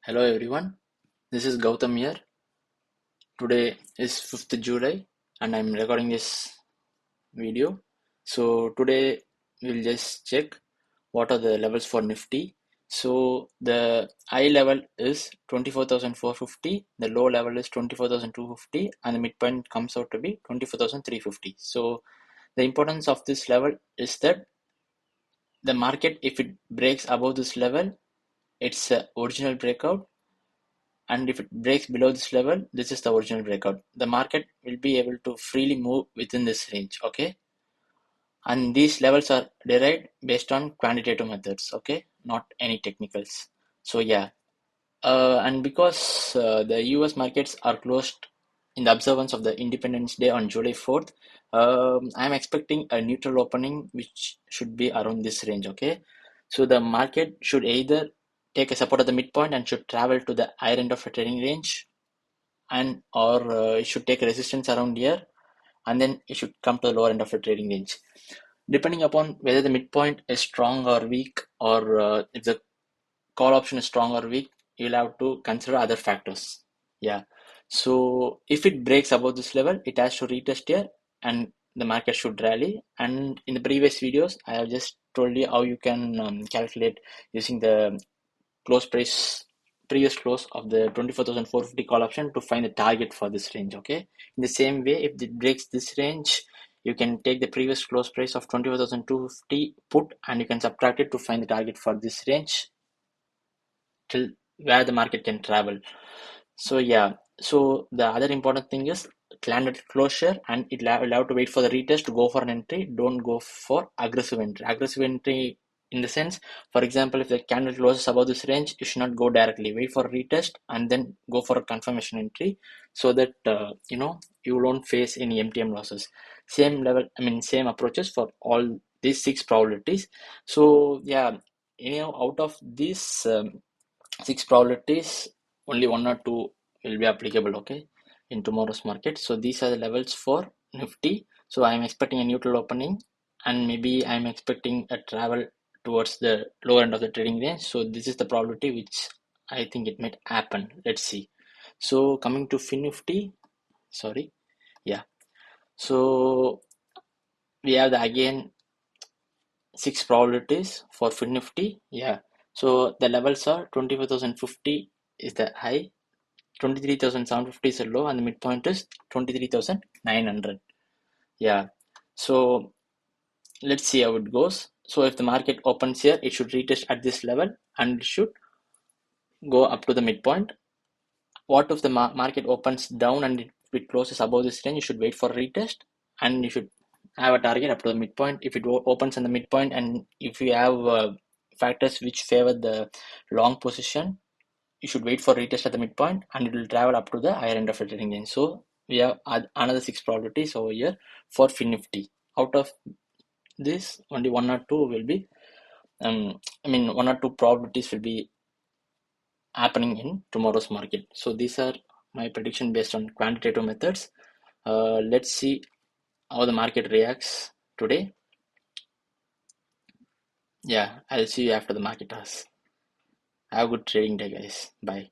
Hello everyone, this is Gautam here. Today is 5th July and I'm recording this video. So today we'll just check what are the levels for Nifty. So the high level is 24,450, the low level is 24,250 and the midpoint comes out to be 24,350. So the importance of this level is that the market, if it breaks above this level, it's a original breakout, and if it breaks below this level, this is the original breakout. The market will be able to freely move within this range, okay? And these levels are derived based on quantitative methods, okay, not any technicals. So yeah, and because the US markets are closed in the observance of the Independence Day on July 4th, I'm expecting a neutral opening which should be around this range, okay? So the market should either take a support at the midpoint and should travel to the higher end of the trading range, and or it should take resistance around here, and then it should come to the lower end of the trading range, depending upon whether the midpoint is strong or weak, or if the call option is strong or weak. You'll have to consider other factors. Yeah, so if it breaks above this level, it has to retest here and the market should rally. And in the previous videos I have just told you how you can calculate using the close price previous close of the 24,450 call option to find the target for this range, okay? In the same way, if it breaks this range, you can take the previous close price of 24,250 put and you can subtract it to find the target for this range till where the market can travel. So yeah, so the other important thing is candle closure, and it will have to wait for the retest to go for an entry. Don't go for aggressive entry. Aggressive entry in the sense, for example, if the candle closes above this range, you should not go directly. Wait for a retest and then go for a confirmation entry, so that you won't face any MTM losses. Same level, I mean, same approaches for all these 6 probabilities. So yeah, out of these 6 probabilities, only 1 or 2 will be applicable, okay, in tomorrow's market. So these are the levels for Nifty. So I'm expecting a neutral opening, and maybe I'm expecting a travel towards the lower end of the trading range. So this is the probability which I think it might happen. Let's see. So coming to FINNIFTY, sorry, yeah. So we have the again 6 probabilities for FINNIFTY, yeah. So the levels are 24,050 is the high, 23,750 is a low, and the midpoint is 23,900. Yeah, so let's see how it goes. So if the market opens here, it should retest at this level and it should go up to the midpoint. What if the market opens down and it closes above this range? You should wait for a retest and you should have a target up to the midpoint. If it opens in the midpoint, and if you have factors which favor the long position, you should wait for retest at the midpoint and it will travel up to the higher end of the trading range. So we have another 6 probabilities over here for FINNIFTY. Out of this, only 1 or 2 will be, 1 or 2 probabilities will be happening in tomorrow's market. So these are my prediction based on quantitative methods. Let's see how the market reacts today. Yeah, I'll see you after the market hours. Have a good trading day, guys. Bye.